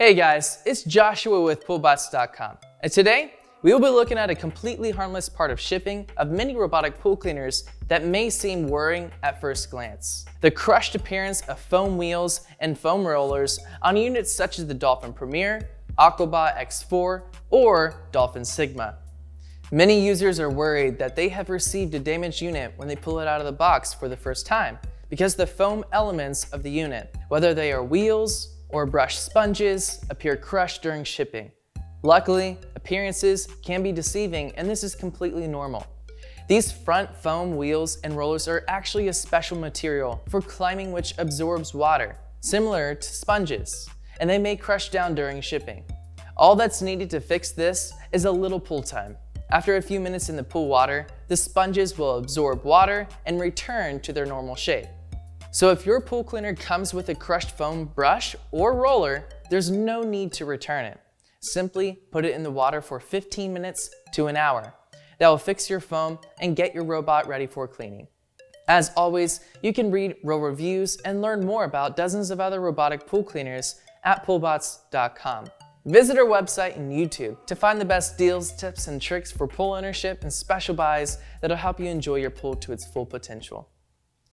Hey guys, it's Joshua with PoolBots.com, and today we will be looking at a completely harmless part of shipping of many robotic pool cleaners that may seem worrying at first glance. The crushed appearance of foam wheels and foam rollers on units such as the Dolphin Premier, Aquabot X4, or Dolphin Sigma. Many users are worried that they have received a damaged unit when they pull it out of the box for the first time because the foam elements of the unit, whether they are wheels or brushed sponges, appear crushed during shipping. Luckily, appearances can be deceiving, and this is completely normal. These front foam wheels and rollers are actually a special material for climbing which absorbs water, similar to sponges, and they may crush down during shipping. All that's needed to fix this is a little pull time. After a few minutes in the pool water, the sponges will absorb water and return to their normal shape. So if your pool cleaner comes with a crushed foam brush or roller, there's no need to return it. Simply put it in the water for 15 minutes to an hour. That will fix your foam and get your robot ready for cleaning. As always, you can read real reviews and learn more about dozens of other robotic pool cleaners at PoolBots.com. Visit our website and YouTube to find the best deals, tips, and tricks for pool ownership and special buys that'll help you enjoy your pool to its full potential.